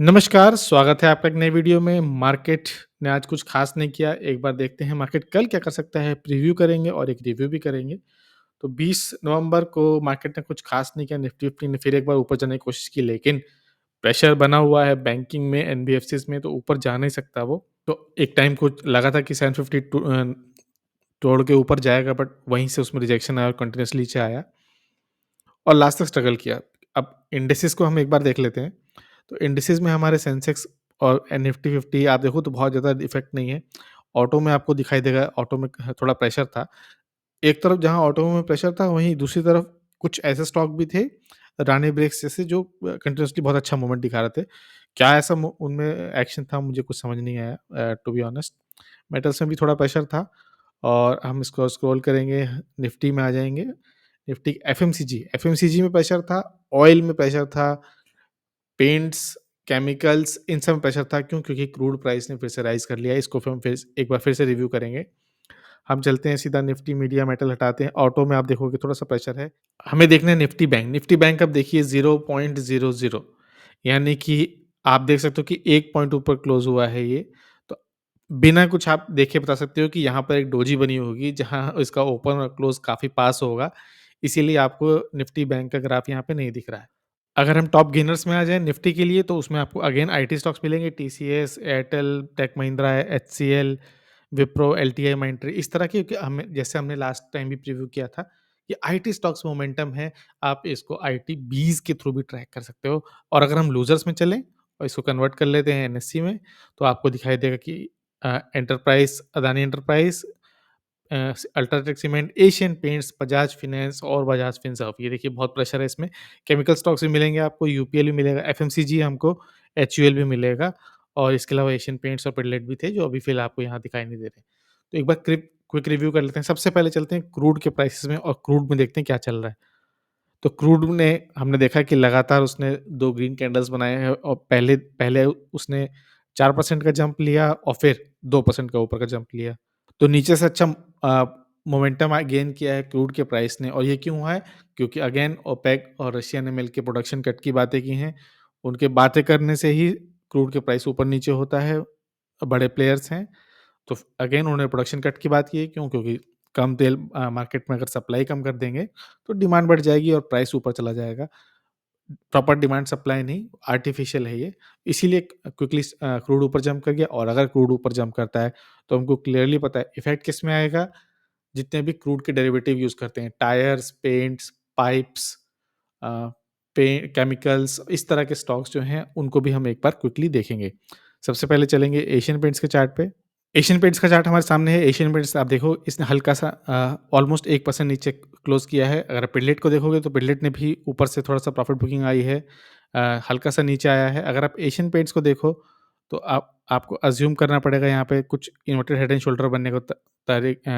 नमस्कार, स्वागत है आपका एक नए वीडियो में। मार्केट ने आज कुछ ख़ास नहीं किया, एक बार देखते हैं मार्केट कल क्या कर सकता है, प्रीव्यू करेंगे और एक रिव्यू भी करेंगे। तो 20 नवंबर को मार्केट ने कुछ ख़ास नहीं किया, निफ्टी विफ्टी ने फिर एक बार ऊपर जाने की कोशिश की, लेकिन प्रेशर बना हुआ है बैंकिंग में, एनबीएफसीज़ में, तो ऊपर जा नहीं सकता वो। तो एक टाइम को लगा था कि 750 तोड़ के ऊपर जाएगा, बट वहीं से उसमें रिजेक्शन आया और कंटीन्यूअसली नीचे आया और लास्ट तक स्ट्रगल किया। अब इंडेक्सेस को हम एक बार देख लेते हैं। तो इंडिसेज़ में हमारे सेंसेक्स और निफ्टी 50 आप देखो तो बहुत ज़्यादा इफ़ेक्ट नहीं है। ऑटो में आपको दिखाई देगा, ऑटो में थोड़ा प्रेशर था। एक तरफ जहाँ ऑटो में प्रेशर था, वहीं दूसरी तरफ कुछ ऐसे स्टॉक भी थे, रानी ब्रेक्स जैसे, जो कंटीन्यूअसली बहुत अच्छा मूवमेंट दिखा रहे थे। क्या ऐसा उनमें एक्शन था, मुझे कुछ समझ नहीं आया टू बी ऑनेस्ट। मेटल्स में भी थोड़ा प्रेशर था और हम इसको स्क्रॉल करेंगे, निफ्टी में आ जाएँगे। निफ्टी एफएमसीजी, एफएमसीजी में प्रेशर था, ऑयल में प्रेशर था, पेंट्स, केमिकल्स, इन सब में प्रेशर था। क्यों? क्योंकि क्रूड प्राइस ने फिर से राइज़ कर लिया है। इसको फिर हम फिर एक बार फिर से रिव्यू करेंगे। हम चलते हैं सीधा, निफ्टी मीडिया मेटल हटाते हैं। ऑटो में आप देखोगे थोड़ा-सा प्रेशर है। हमें देखना है निफ्टी बैंक। निफ्टी बैंक अब देखिए 0.00, यानी कि आप देख सकते हो कि 1 पॉइंट ऊपर क्लोज़ हुआ है ये। तो बिना कुछ आप देखे बता सकते हो कि यहाँ पर एक डोजी बनी होगी, जहाँ इसका ओपन और क्लोज़ काफ़ी पास होगा। इसीलिए आपको निफ्टी बैंक का ग्राफ यहाँ पे नहीं दिख रहा है। अगर हम टॉप गेनर्स में आ जाएँ निफ्टी के लिए, तो उसमें आपको अगेन आईटी स्टॉक्स मिलेंगे, TCS, Airtel, Tech Mahindra, HCL, Wipro, LTI, Mindtree, इस तरह के। कि हमें, जैसे हमने लास्ट टाइम भी प्रीव्यू किया था, ये आईटी स्टॉक्स मोमेंटम है, आप इसको आईटी बीज़ के थ्रू भी ट्रैक कर सकते हो। और अगर हम लूज़र्स में चलें और इसको कन्वर्ट कर लेते हैं एनएससी में, तो आपको दिखाई देगा कि enterprise, Adani enterprise, UltraTech cement, Asian paints, Bajaj finance और बजाज फिनसर्व, ये देखिए बहुत प्रेशर है इसमें। केमिकल स्टॉक्स भी मिलेंगे आपको, यूपीएल भी मिलेगा, एफएमसीजी हमको, एचयूएल भी मिलेगा और इसके अलावा एशियन पेंट्स और पिडलेट भी थे, जो अभी फ़िलहाल आपको यहाँ दिखाई नहीं दे रहे। तो एक बार क्विक रिव्यू कर लेते हैं। सबसे पहले चलते हैं क्रूड के प्राइसेज़ में और क्रूड में देखते हैं क्या चल रहा है। तो क्रूड ने, हमने देखा कि लगातार उसने 2 ग्रीन कैंडल्स बनाए हैं और पहले पहले उसने 4% का जंप लिया और फिर 2% का ऊपर का जंप लिया। तो नीचे से अच्छा मोमेंटम गेन किया है क्रूड के प्राइस ने, और ये क्यों हुआ है? क्योंकि अगेन ओपेक और रशिया ने मिलके प्रोडक्शन कट की बातें की हैं। उनके बातें करने से ही क्रूड के प्राइस ऊपर-नीचे होता है, बड़े प्लेयर्स हैं। तो अगेन उन्होंने प्रोडक्शन कट की बात की है। क्यों? क्योंकि कम तेल, मार्केट में अगर सप्लाई कम कर देंगे, तो डिमांड बढ़ जाएगी और प्राइस ऊपर चला जाएगा। प्रॉपर डिमांड सप्लाई नहीं, आर्टिफिशियल है ये। इसीलिए क्विकली क्रूड ऊपर जंप कर गया। और अगर क्रूड ऊपर जंप करता है, तो हमको क्लियरली पता है इफ़ेक्ट किसमें आएगा? जितने भी क्रूड के डेरिवेटिव यूज़ करते हैं, टायर्स, पेंट्स, पाइप्स, अ, पे केमिकल्स, इस तरह के स्टॉक्स जो हैं, उनको भी हम एक बार क्विकली देखेंगे। सबसे पहले चलेंगे एशियन पेंट्स के चार्ट पे। एशियन पेंट्स का चार्ट हमारे सामने है। एशियन पेंट्स आप देखो, इसने हल्का-सा ऑलमोस्ट 1% नीचे क्लोज़ किया है। अगर पिडलेट को देखोगे, तो पिडलेट ने भी ऊपर से थोड़ा-सा प्रॉफिट बुकिंग आई है। हल्का-सा नीचे आया है। अगर आप एशियन पेंट्स को देखो, तो आपको अज़्यूम करना पड़ेगा यहाँ पे कुछ इन्वर्टेड हेड एंड शोल्डर बनने को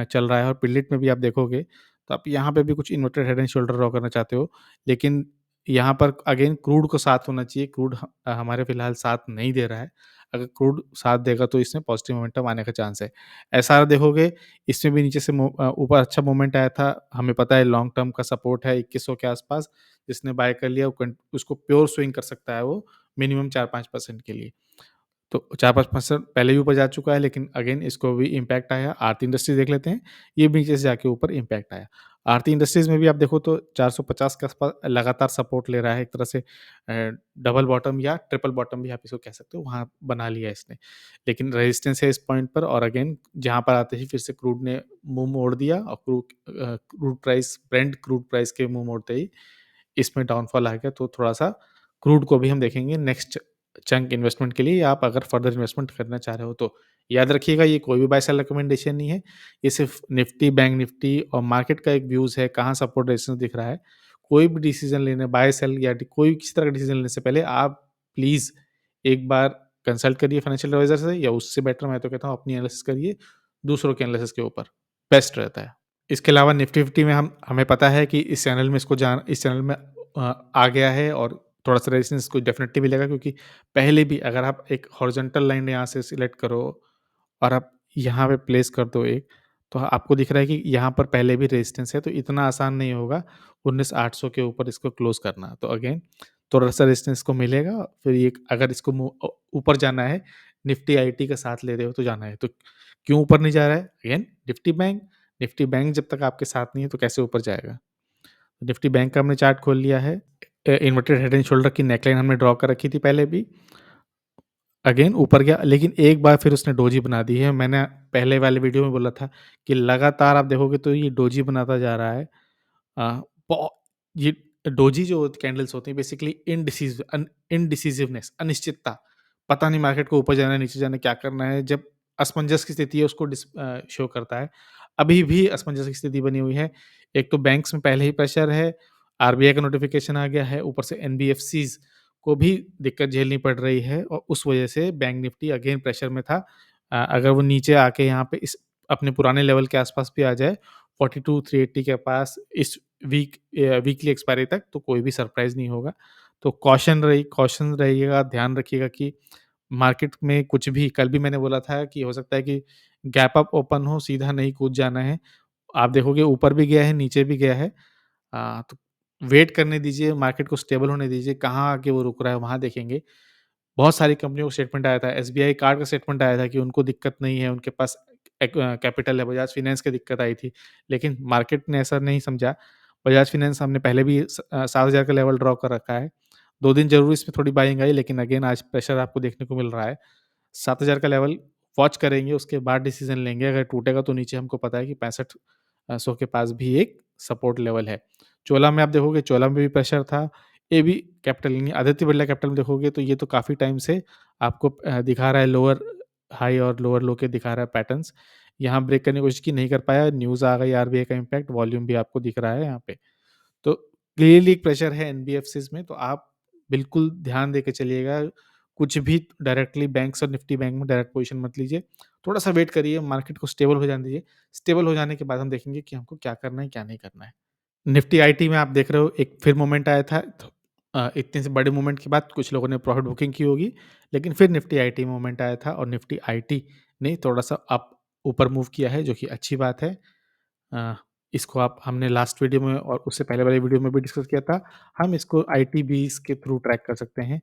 चल रहा है। और पिडलेट में भी आप देखोगे, तो आप यहाँ पे भी कुछ inverted head and shoulder draw करना चाहते हो। लेकिन यहाँ पर अगेन क्रूड को साथ होना चाहिए। क्रूड हमारे फिलहाल साथ नहीं दे रहा है। अगर क्रूड साथ देगा, तो इसमें पॉजिटिव मोमेंटम आने का चांस है। एसआर देखोगे, इसमें भी नीचे से ऊपर अच्छा मूवमेंट आया था। हमें पता है लॉन्ग टर्म का सपोर्ट है 2100 के आसपास। जिसने बाय कर लिया, वो उसको प्योर स्विंग कर सकता है वो, मिनिमम 4-5% के लिए। तो 4-5% पहले भी ऊपर जा चुका है, लेकिन अगेन इसको भी इम्पैक्ट आया। आरती इंडस्ट्रीज़ देख लेते हैं, ये भी नीचे से जाके ऊपर इम्पैक्ट आया। आरती इंडस्ट्रीज़ में भी आप देखो, तो 450 के आसपास लगातार सपोर्ट ले रहा है। एक तरह से डबल बॉटम या ट्रिपल बॉटम भी आप इसको कह सकते हो, वहाँ बना लिया है इसने। लेकिन रेजिस्टेंस है इस पॉइंट पर, और अगेन जहाँ पर आते ही फिर से क्रूड ने मुँह मोड़ दिया और crude price, Brent crude price के मुँह मोड़ते ही इसमें डाउनफॉल आ गया। तो थोड़ा-सा क्रूड को भी हम देखेंगे नेक्स्ट चंक इन्वेस्टमेंट के लिए, या आप अगर फर्दर इन्वेस्टमेंट करना चाह रहे हो तो। याद रखिएगा, ये कोई भी बाय सेल रिकमेंडेशन नहीं है। ये सिर्फ़ निफ्टी, बैंक निफ्टी और मार्केट का एक व्यूज़ है, कहाँ सपोर्ट रेजिस्टेंस दिख रहा है। कोई भी डिसीज़न लेने, बाय सेल या कोई भी किसी तरह का डिसीज़न लेने से पहले आप प्लीज़ एक बार कंसल्ट करिए फाइनेंशियल एडवाइज़र से, या उससे बेटर मैं तो कहता हूँ अपनी एनालिसिस करिए, दूसरों के एनालिसिस के ऊपर, बेस्ट रहता है। इसके अलावा निफ्टी फिफ्टी में हमें पता है कि इस चैनल में आ गया है, और थोड़ा-सा रेजिस्टेंस को डेफिनिटली मिलेगा। क्योंकि पहले भी अगर आप एक हॉरिजॉन्टल लाइन यहाँ से सिलेक्ट करो और आप यहाँ पे प्लेस कर दो एक, तो आपको दिख रहा है कि यहाँ पर पहले भी रेजिस्टेंस है। तो इतना आसान नहीं होगा 19,800 के ऊपर इसको क्लोज़ करना। तो अगेन थोड़ा-सा रेजिस्टेंस को मिलेगा, फिर ये अगर इसको ऊपर जाना है, निफ्टी आईटी का साथ ले रहे हो तो जाना है। तो क्यों ऊपर नहीं जा रहा है? अगेन निफ्टी बैंक जब तक आपके साथ नहीं है तो कैसे ऊपर जाएगा? निफ्टी बैंक का हमने चार्ट खोल लिया है। इन्वर्टेड हेड एंड शोल्डर की नेकलाइन हमने ड्रॉ कर रखी थी पहले भी। अगेन ऊपर गया, लेकिन एक बार फिर उसने डोजी बना दी है। मैंने पहले वाले वीडियो में बोला था कि लगातार आप देखोगे तो ये डोजी बनाता जा रहा है। अ, बो ये डोजी जो कैंडल्स होती हैं बेसिकली इनडिसिसिवनेस, अनिश्चितता। पता नहीं मार्केट को ऊपर जाना है, नीचे जाना है, क्या करना है। जब असमंजस की स्थिति है उसको शो करता है। अभी भी असमंजस की स्थिति बनी हुई है। एक तो बैंक्स में पहले ही प्रेशर है, आरबीआई का नोटिफ़िकेशन आ गया है, ऊपर से एनबीएफसीज़ को भी दिक्कत झेलनी पड़ रही है और उस वजह से बैंक निफ्टी अगेन प्रेशर में था। अगर वो नीचे आके यहाँ पे इस अपने पुराने लेवल के आस-पास भी आ जाए, 42,380 के पास इस वीकली एक्सपायरी तक, तो कोई भी सरप्राइज़ नहीं होगा। तो कॉशन रहिएगा, ध्यान रखिएगा कि मार्केट में कुछ भी, कल भी मैंने बोला था कि हो सकता है कि गैप अप ओपन हो, सीधा नहीं कूद जाना है। आप देखोगे ऊपर भी गया है, नीचे भी गया है। तो वेट करने दीजिए, मार्केट को स्टेबल होने दीजिए, कहाँ आके वो रुक रहा है वहाँ देखेंगे। बहुत सारी कंपनियों का स्टेटमेंट आया था, एसबीआई कार्ड का स्टेटमेंट आया था कि उनको दिक्कत नहीं है, उनके पास कैपिटल है, बजाज फाइनेंस की दिक्कत आई थी। लेकिन मार्केट ने ऐसा नहीं समझा। बजाज फाइनेंस हमने पहले भी 7,000 का लेवल ड्रॉ कर रखा है। 2 दिन ज़रूर इसमें थोड़ी बाइंग आई, लेकिन अगेन आज प्रेशर आपको देखने को मिल रहा है। 7,000 का लेवल वॉच करेंगे, उसके बाद डिसीज़न लेंगे। अगर टूटेगा तो नीचे हमको पता है कि 65 100 के पास भी एक सपोर्ट लेवल है। चोला में आप देखोगे, चोला में भी प्रेशर था। एबी कैपिटल यानी आदित्य बिरला कैपिटल में देखोगे तो ये तो काफ़ी टाइम से आपको दिखा रहा है लोअर हाई और लोअर लो के दिखा रहा है पैटर्न्स। यहाँ ब्रेक करने की कोशिश की, नहीं कर पाया। न्यूज़ आ गई आरबीआई का इम्पैक्ट, वॉल्यूम भी आपको दिख रहा है यहाँ पे। तो क्लियरली एक प्रेशर है एनबीएफसीज़ में, तो आप बिल्कुल ध्यान देके चलिएगा। कुछ भी डायरेक्टली बैंक्स और निफ्टी बैंक में डायरेक्ट पोज़ीशन मत लीजिए। थोड़ा-सा वेट करिए, मार्केट को स्टेबल हो जाने दीजिए। स्टेबल हो जाने के बाद हम देखेंगे कि हमको क्या करना है, क्या नहीं करना है। निफ्टी आईटी में आप देख रहे हो एक फिर मूवमेंट आया था। इतने से बड़े मूवमेंट के बाद कुछ लोगों ने प्रॉफिट बुकिंग की होगी, लेकिन फिर निफ्टी आईटी मूवमेंट आया था और निफ्टी आईटी ने थोड़ा-सा अप ऊपर मूव किया है, जो कि अच्छी बात है। अ, इसको आप हमने लास्ट वीडियो में और उससे पहले वाले वीडियो में भी डिस्कस किया था। हम इसको आईटीबीज़ के थ्रू ट्रैक कर सकते हैं।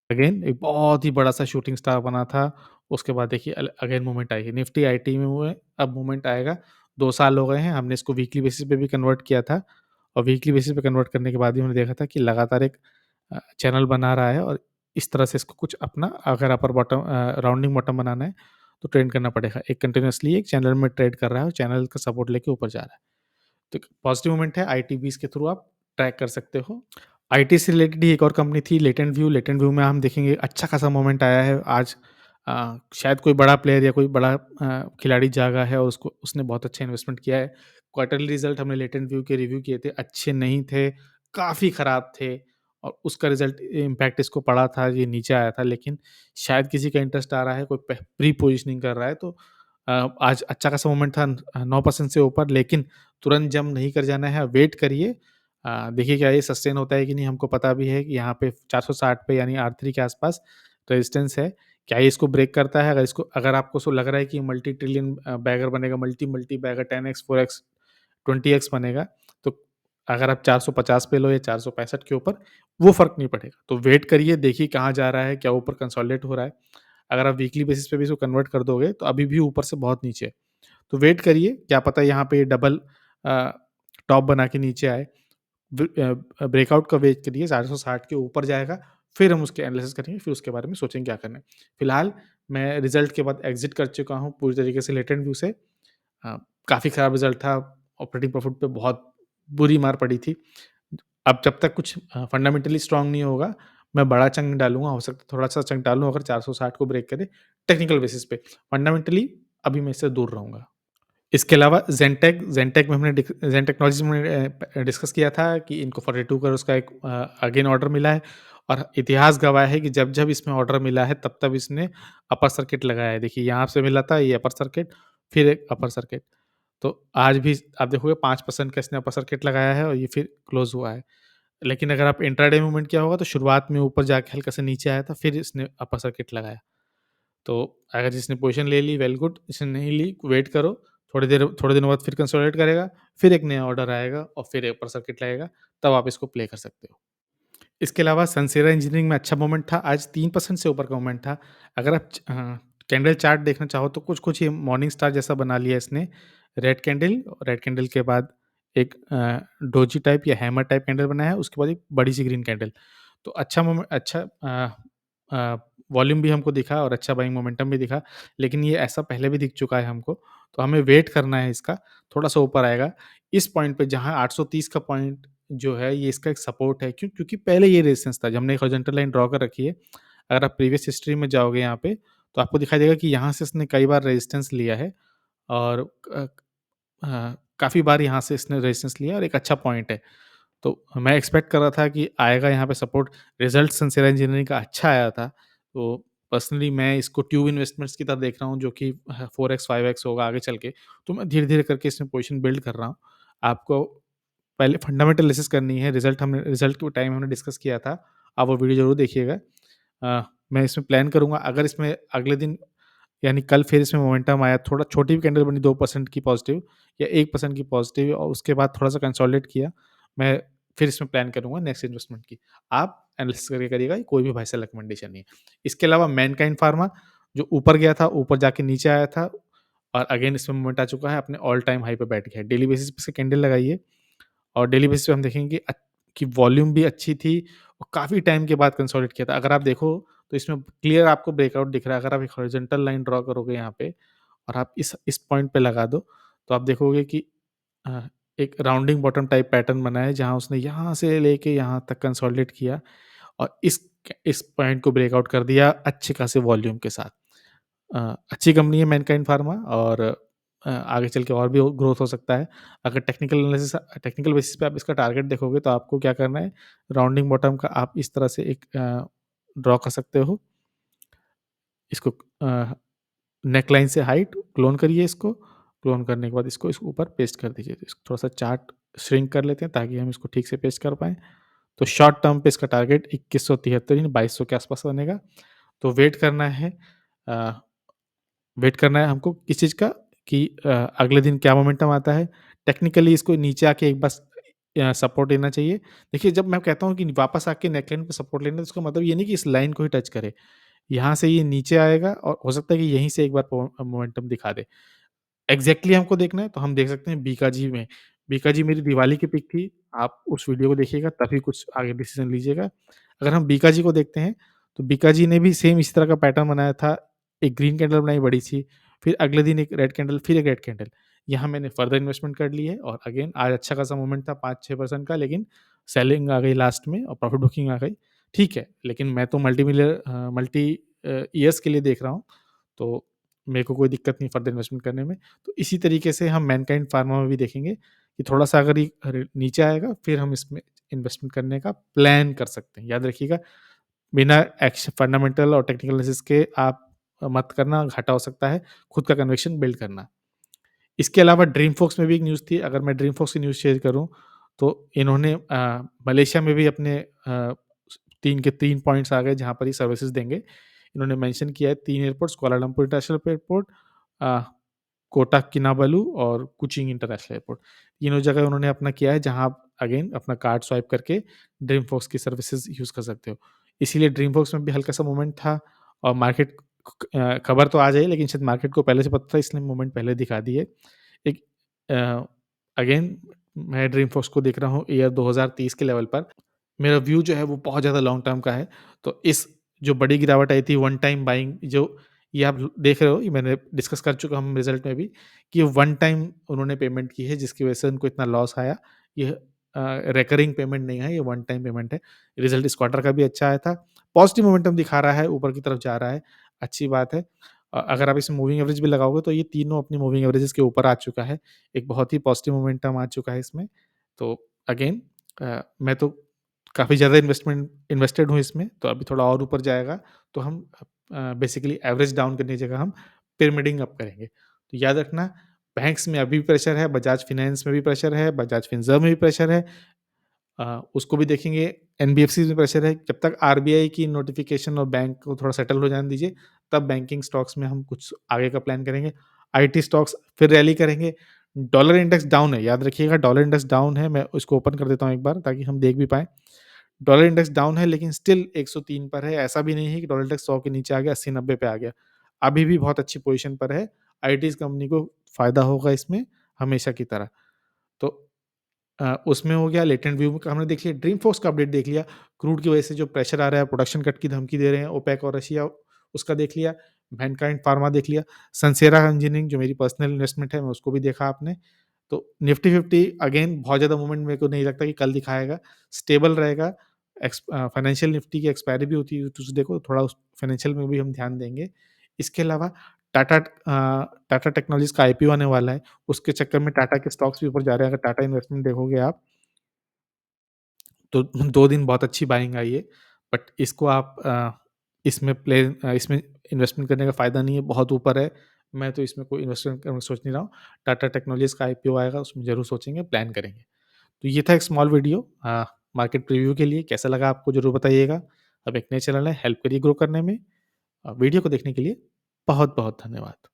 अगेन एक बहुत ही बड़ा-सा शूटिंग स्टार बना था, उसके बाद देखिए अगेन मूवमेंट आई है। निफ्टी आईटी में हुए, अब मूवमेंट आएगा। 2 साल हो गए हैं, हमने इसको वीकली बेसिस पे भी कन्वर्ट किया था और वीकली बेसिस पे कन्वर्ट करने के बाद भी हमने देखा था कि लगातार एक चैनल बना रहा है और इस तरह से इसको कुछ अपना अगर अपर बॉटम राउंडिंग बॉटम बनाना है, तो ट्रेड करना पड़ेगा। एक कंटीन्यूअसली एक चैनल में ट्रेड कर रहा है और चैनल का सपोर्ट लेके ऊपर जा रहा है। तो पॉजिटिव मूवमेंट है, आईटीबीज़ के थ्रू आप ट्रैक कर सकते हो। आईटी से रिलेटेड ही एक और कंपनी थी लेटेंट व्यू में हम देखेंगे अच्छा खासा मोमेंट आया है आज। शायद कोई बड़ा प्लेयर या कोई बड़ा खिलाड़ी जागा है और उसको उसने बहुत अच्छा इन्वेस्टमेंट किया है। क्वार्टरली रिजल्ट हमने लेटेंट व्यू के रिव्यू किए थे, अच्छे नहीं थे, काफ़ी ख़राब थे और उसका रिजल्ट इम्पैक्ट इसको पड़ा था, ये नीचे आया था। लेकिन शायद किसी का इंटरेस्ट आ रहा है, कोई प्री पोजिशनिंग कर रहा है, तो आज अच्छा खासा मोमेंट था 9% से ऊपर, लेकिन तुरंत जंप नहीं कर जाना है, वेट करिए। देखिए क्या ये सस्टेन होता है कि नहीं। हमको पता भी है कि यहाँ पे 460 पे यानी R3 के आसपास रेजिस्टेंस है। क्या ये इसको ब्रेक करता है? अगर आपको सो लग रहा है कि मल्टी ट्रिलियन बैगर बनेगा, multi bagger 10x, 4x, 20x बनेगा, तो अगर आप 450 पे लो या 465 के ऊपर, वो फ़र्क नहीं पड़ेगा। तो वेट करिए, देखिए कहाँ जा रहा है, क्या ऊपर कंसोलिडेट हो रहा है। अगर आप वीकली बेसिस पे भी इसको कन्वर्ट कर दोगे, तो अभी भी ऊपर से बहुत नीचे है। तो वेट करिए, क्या पता यहाँ पे डबल अ, टॉप बना के नीचे आए। ब्रेकआउट का वेट करिए, 460 के ऊपर जाएगा, फिर हम उसके एनालिसिस करेंगे, फिर उसके बारे में सोचेंगे क्या करना है। फिलहाल मैं रिज़ल्ट के बाद एग्ज़िट कर चुका हूँ पूरी तरीके से लेटेंट व्यू से। काफ़ी खराब रिज़ल्ट था, ऑपरेटिंग प्रॉफिट पे बहुत बुरी मार पड़ी थी। अब जब तक कुछ फंडामेंटली स्ट्रॉन्ग नहीं होगा, मैं बड़ा चंक डालूँगा, हो सकता है थोड़ा-सा चंक डालूँ अगर 460 को ब्रेक करे, टेक्निकल बेसिस पे। फंडामेंटली अभी मैं इससे दूर रहूँगा। इसके अलावा ज़ेनटेक में हमने ज़ेन टेक्नोलॉजीज़ में डिस्कस किया था कि इनको 42 करोड़ का एक अगेन ऑर्डर मिला है और इतिहास गवाह है कि जब-जब इसमें ऑर्डर मिला है, तब-तब इसने अपर सर्किट लगाया है। देखिए यहाँ से मिला था, ये अपर सर्किट, फिर एक अपर सर्किट। तो आज भी आप देखोगे 5% का इसने अपर सर्किट लगाया है और ये फिर क्लोज़ हुआ है। लेकिन अगर आप इंट्राडे मूवमेंट किया होगा तो शुरुआत में ऊपर जाके हल्का सा नीचे आया था, फिर इसने अपर सर्किट लगाया। तो अगर जिसने पोज़ीशन ले ली वेल गुड, जिसने नहीं ली वेट करो, थोड़े दिनों बाद फिर कंसोलिडेट करेगा, फिर एक नया ऑर्डर आएगा और फिर अपर सर्किट लगेगा, तब आप इसको प्ले कर सकते हो। इसके अलावा सनसेरा इंजीनियरिंग में अच्छा मोमेंट था, आज 3% से ऊपर का मोमेंट था। अगर आप कैंडल चार्ट देखना चाहो तो कुछ-कुछ ये मॉर्निंग स्टार जैसा बना लिया इसने। रेड कैंडल के बाद एक डोजी टाइप या हैमर टाइप कैंडल बनाया है, उसके बाद एक बड़ी-सी ग्रीन कैंडल। तो अच्छा अ, वॉल्यूम भी हमको दिखा और अच्छा बाइंग मोमेंटम भी दिखा, लेकिन ये ऐसा पहले भी दिख चुका है हमको, तो हमें वेट करना है इसका, थोड़ा-सा ऊपर आएगा। इस पॉइंट पे जहाँ 830 का पॉइंट जो है ये इसका एक सपोर्ट है, क्योंकि पहले ये रेजिस्टेंस था, जब हमने एक हॉरिज़ॉन्टल लाइन ड्रॉ कर रखी है। अगर आप प्रीवियस हिस्ट्री में जाओगे यहाँ पे, तो आपको दिखाई देगा कि यहाँ से इसने कई बार रेजिस्टेंस लिया है और काफ़ी बार यहाँ से इसने रेजिस्टेंस लिया और एक अच्छा पॉइंट है। तो मैं एक्सपेक्ट कर रहा था कि आएगा यहाँ पे सपोर्ट, रिज़ल्ट सिंसेरा इंजीनियरिंग का अच्छा आया था, तो पर्सनली मैं इसको ट्यूब इन्वेस्टमेंट्स की तरह देख रहा हूँ जो कि 4x 5x होगा आगे चल के, तो मैं धीरे-धीरे करके इसमें पोज़ीशन बिल्ड कर रहा हूँ। आपको पहले फंडामेंटल एनालिसिस करनी है, रिज़ल्ट के टाइम हमने डिस्कस किया था, आप वो वीडियो ज़रूर देखिएगा। मैं इसमें प्लान करूँगा अगर इसमें अगले दिन यानी कल फिर इसमें मोमेंटम आया, थोड़ा छोटी भी कैंडल बनी 2% की पॉज़िटिव या 1% की पॉज़िटिव और उसके बाद थोड़ा-सा कंसोलिडेट किया, मैं फिर इसमें प्लान करूँगा नेक्स्ट इन्वेस्टमेंट की। आप एनालिसिस करके करिएगा, ये कोई भी भाई से रिकमेंडेशन नहीं है। इसके अलावा मैनकाइंड फार्मा जो ऊपर गया था, ऊपर जाके नीचे आया था और अगेन इसमें मोमेंट आ चुका है, अपने ऑल टाइम हाई पे बैठ गया है। डेली बेसिस पे इसकी कैंडल लगाइए और डेली बेसिस पे हम देखेंगे कि वॉल्यूम भी अच्छी थी और काफ़ी टाइम के बाद कंसोलिडेट किया था। अगर आप देखो तो इसमें क्लियर आपको ब्रेकआउट दिख रहा है। अगर आप एक हॉरिजॉन्टल लाइन ड्रॉ करोगे यहाँ पे और आप इस पॉइंट पे लगा दो, तो आप देखोगे कि अ, एक राउंडिंग बॉटम टाइप पैटर्न बना है, जहाँ उसने यहाँ से लेके यहाँ तक कंसोलिडेट किया और इस पॉइंट को ब्रेकआउट कर दिया अच्छे खासे वॉल्यूम के साथ। अच्छी कंपनी है मैनकाइंड फार्मा और आगे चल के और भी ग्रोथ हो सकता है। अगर टेक्निकल बेसिस पे आप इसका टारगेट देखोगे तो आपको क्या करना है, राउंडिंग बॉटम का आप इस तरह से एक ड्रॉ कर सकते हो। इसको नेकलाइन से हाइट क्लोन करिए इसको, क्लोन करने के बाद इसको ऊपर पेस्ट कर दीजिए। तो इसको थोड़ा-सा चार्ट श्रिंक कर लेते हैं ताकि हम इसको ठीक से पेस्ट कर पाएँ। तो शॉर्ट टर्म पे इसका टारगेट 2173 यानी 2200 के आस-पास बनेगा। तो अ, वेट करना है हमको किस चीज़ का कि अगले दिन क्या मोमेंटम आता है। टेक्निकली इसको नीचे आके एक बार सपोर्ट लेना चाहिए। देखिए जब मैं कहता हूँ कि वापस आके नेकलाइन पे सपोर्ट लेना है तो इसका मतलब ये नहीं कि इस लाइन को ही टच करे। यहाँ से ये नीचे आएगा और हो सकता है कि यहीं से एक बार मोमेंटम दिखा दे। एग्ज़ैक्टली हमको देखना है तो हम देख सकते हैं बीकाजी में। बीकाजी मेरी दिवाली की पिक थी, आप उस वीडियो को देखिएगा तभी कुछ आगे डिसीज़न लीजिएगा। अगर हम बीकाजी को देखते हैं, तो बीकाजी ने भी सेम इसी तरह का पैटर्न बनाया था। एक ग्रीन कैंडल बनाई बड़ी-सी, फिर अगले दिन एक रेड कैंडल, फिर एक रेड कैंडल। यहाँ मैंने फर्दर इन्वेस्टमेंट कर ली है और अगेन आज अच्छा खासा मूवमेंट था 5-6% का, लेकिन सेलिंग आ गई लास्ट में और प्रॉफिट बुकिंग आ गई। ठीक है, लेकिन मैं तो मल्टी ईयर्स के लिए देख रहा हूँ, तो मेरे को कोई दिक्कत नहीं फर्दर इन्वेस्टमेंट करने में। तो इसी तरीके से हम मैनकाइंड फार्मा में भी देखेंगे कि थोड़ा-सा अगर ये नीचे आएगा, फिर हम इसमें इन्वेस्टमेंट करने का प्लान कर सकते हैं। याद रखिएगा, बिना फंडामेंटल और टेक्निकल एनालिसिस के आप मत करना, घाटा हो सकता है। खुद का कन्विक्शन बिल्ड करना। इसके अलावा ड्रीमफ़ोक्स में भी एक न्यूज़ थी, अगर मैं ड्रीमफ़ोक्स की न्यूज़ शेयर करूँ, तो इन्होंने मलेशिया में भी अपने 3 के 3 पॉइंट्स आ गए जहाँ पर ये सर्विसेज़ देंगे। इन्होंने मेंशन किया है 3 एयरपोर्ट्स, कुआलालंपुर इंटरनेशनल एयरपोर्ट, अ, कोटाक किनाबालू और कुचिंग इंटरनेशनल एयरपोर्ट। तीनों जगह उन्होंने अपना किया है जहाँ आप अगेन अपना कार्ड स्वाइप करके ड्रीमफ़ोक्स की सर्विसेज़ यूज़ कर सकते हो। इसीलिए ड्रीमफ़ोक्स में भी हल्का-सा मूवमेंट था और खबर तो आज आई लेकिन शायद मार्केट को पहले से पता था इसलिए मूवमेंट पहले दिखा दी है। एक अ, अगेन मैं ड्रीमफ़ोक्स को देख रहा हूँ ईयर 2030 के लेवल पर। मेरा व्यू जो है वो बहुत ज़्यादा लॉन्ग टर्म का है। तो इस जो बड़ी गिरावट आई थी वन टाइम बाइंग जो ये आप देख रहे हो, ये मैंने डिस्कस कर चुका हूँ रिज़ल्ट में भी कि वन टाइम उन्होंने पेमेंट की है जिसकी वज़ह से उनको इतना लॉस आया। ये रिकरिंग पेमेंट नहीं है, ये वन टाइम पेमेंट है। रिज़ल्ट इस क्वार्टर का भी अच्छा आया था। पॉज़िटिव मोमेंटम दिखा रहा है, ऊपर की तरफ जा रहा है, अच्छी बात है। अगर आप इसमें मूविंग एवरेज भी लगाओगे तो ये तीनों अपनी मूविंग एवरेजेस के ऊपर आ चुका है। एक बहुत ही पॉज़िटिव मोमेंटम आ चुका है इसमें। तो अगेन मैं तो काफ़ी ज़्यादा इन्वेस्टेड हूँ इसमें, तो अभी थोड़ा और ऊपर जाएगा, तो हम बेसिकली एवरेज डाउन करने की जगह हम पिरामिडिंग अप करेंगे। तो याद रखना, बैंक्स में अभी भी प्रेशर है, बजाज फाइनेंस में भी प्रेशर है, बजाज फिनसर्व में भी प्रेशर है। उसको भी देखेंगे, एनबीएफसी में प्रेशर है। जब तक आरबीआई की नोटिफ़िकेशन और बैंक को थोड़ा सेटल हो जाने दीजिए, तब बैंकिंग स्टॉक्स में हम कुछ आगे का प्लान करेंगे। आईटी स्टॉक्स फिर रैली करेंगे। डॉलर इंडेक्स डाउन है, याद रखिएगा डॉलर इंडेक्स डाउन है। मैं उसको ओपन कर देता हूँ एक बार ताकि हम देख भी पाएँ। डॉलर इंडेक्स डाउन है लेकिन स्टिल 103 पर है, ऐसा भी नहीं है कि डॉलर इंडेक्स 100 के नीचे आ गया, 80-90 पे आ गया। अभी भी बहुत अच्छी पोज़ीशन पर है, आईटीज़ कंपनी को फ़ायदा होगा इसमें हमेशा की तरह। तो उसमें हो गया लेटेंट व्यू का हमने देख लिया, ड्रीमफोर्स का अपडेट देख लिया, क्रूड की वजह से जो प्रेशर आ रहा है, प्रोडक्शन कट की धमकी दे रहे हैं ओपेक और रशिया, उसका देख लिया, मैनकाइंड फार्मा देख लिया, सनसेरा इंजीनियरिंग जो मेरी पर्सनल इन्वेस्टमेंट है, मैं उसको भी देखा आपने। तो निफ्टी 50 अगेन बहुत ज़्यादा मूवमेंट मेरे को नहीं लगता कि कल दिखाएगा, स्टेबल रहेगा। फाइनेंशियल निफ्टी की एक्सपायरी भी होती है ट्यूज़डे को, थोड़ा उस फाइनेंशियल में भी हम ध्यान देंगे। इसके अलावा टाटा टेक्नोलॉजीज़ का आईपीओ आने वाला है, उसके चक्कर में टाटा के स्टॉक्स भी ऊपर जा रहे हैं। अगर टाटा इन्वेस्टमेंट देखोगे आप, तो 2 दिन बहुत अच्छी बाइंग आई है, बट इसको आप इसमें इन्वेस्टमेंट करने का फ़ायदा नहीं है, बहुत ऊपर है। मैं तो इसमें कोई इन्वेस्टमेंट करने सोच नहीं रहा हूँ। टाटा टेक्नोलॉजीज़ का आईपीओ आएगा, उसमें ज़रूर सोचेंगे, प्लान करेंगे। तो ये था एक स्मॉल वीडियो मार्केट प्रीव्यू के लिए, कैसा लगा आपको ज़रूर बताइएगा। अब एक नए चैनल है, हेल्प करिए ग्रो करने में। वीडियो को देखने के लिए बहुत-बहुत धन्यवाद।